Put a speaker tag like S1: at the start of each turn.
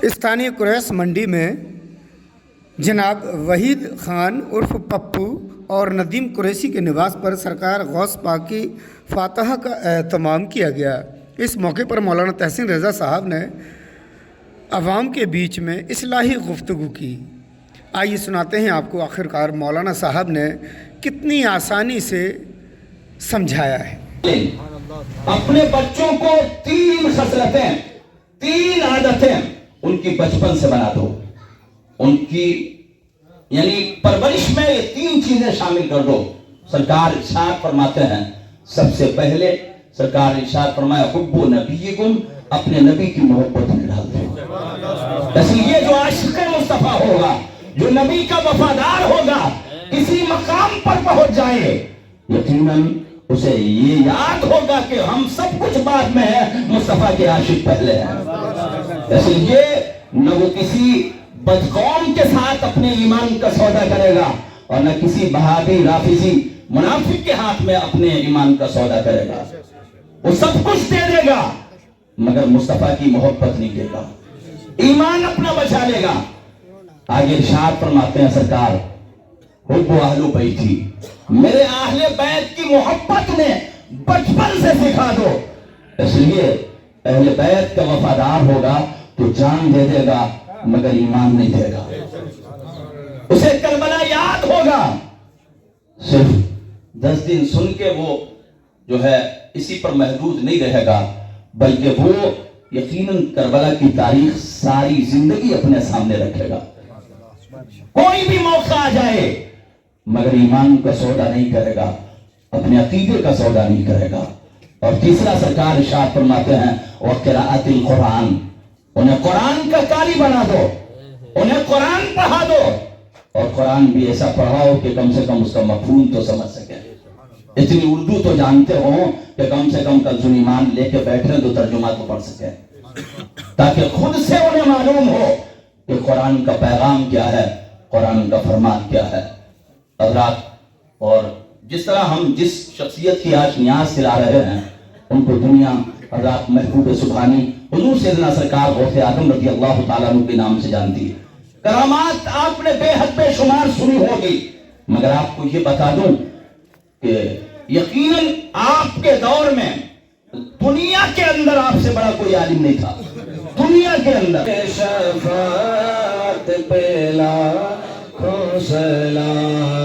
S1: स्थानीय कुरैश मंडी में जनाब वहीद ख़ान उर्फ पप्पू और नदीम कुरैशी के निवास पर सरकार गौस पाक की फातह का एहतमाम किया गया। इस मौके पर मौलाना तहसीन रज़ा साहब ने अवाम के बीच में इस्लाही गुफ्तगू की। आइए सुनाते हैं आपको आखिरकार मौलाना साहब ने कितनी आसानी से समझाया है।
S2: अपने बच्चों को 3 खसलतें 3 आदतें उनकी बचपन से बना दो। उनकी यानी परवरिश में ये 3 चीजें शामिल कर दो। सरकार इरशाद फरमाते हैं, सबसे पहले सरकार इरशाद फरमाया हुब्बु नबीयकुम, अपने नबी की मोहब्बत में डाल दो। इसलिए जो आशिक़ मुस्तफा होगा, जो नबी का वफादार होगा, किसी मकाम पर पहुंच जाए, यकीनन उसे ये याद होगा कि हम सब कुछ बाद में है, मुस्तफा के आशिक पहले हैं। इसलिए न वो किसी बदकौम के साथ अपने ईमान का सौदा करेगा और न किसी बहाबी राफिजी मुनाफिक के हाथ में अपने ईमान का सौदा करेगा। वो सब कुछ दे देगा मगर मुस्तफा की मोहब्बत नहीं देगा, ईमान अपना बचा लेगा। आगे इरशाद फरमाते हैं सरकार, हुब्बु अहलु बैती, मेरे अहले बैत की मोहब्बत ने बचपन से सिखा दो। इसलिए अहले बैत का वफादार होगा तो जान दे देगा मगर ईमान नहीं देगा। उसे करबला याद होगा, सिर्फ 10 दिन सुन के वो जो है इसी पर महदूद नहीं रहेगा, बल्कि वो यकीनन करबला की तारीख सारी जिंदगी अपने सामने रखेगा। कोई भी मौका आ जाए मगर ईमान का सौदा नहीं करेगा, अपने अकीदे का सौदा नहीं करेगा। और तीसरा सरकार इरशाद फरमाते हैं वक़िराअतिल कुरान, उन्हें कुरान का कारी बना दो, उन्हें कुरान पढ़ा दो और कुरान भी ऐसा पढ़ाओ कि कम से कम उसका मफहूम तो समझ सके। इतनी उर्दू तो जानते हो कि कम से कम कल ईमान लेके बैठ रहे तो तर्जुमा तो पढ़ सके, ताकि खुद से उन्हें मालूम हो कि कुरान का पैगाम क्या है, कुरान का फरमान क्या है। हज़रात, और जिस तरह हम जिस शख्सियत की आज नियाज दिला रहे हैं, उनको दुनिया हज़रात महबूब सुभानी हुजूर सैयदना सरकार गौसे आज़म रज़ी अल्लाह तआला अन्हु के नाम से जानती है। करामात आपने बेहद बेशुमार सुनी होगी, मगर आपको ये बता दूं कि यकीनन आपके दौर में दुनिया के अंदर आपसे बड़ा कोई आलिम नहीं था। दुनिया के अंदर शफ़ाअत पे लाखों सलाम।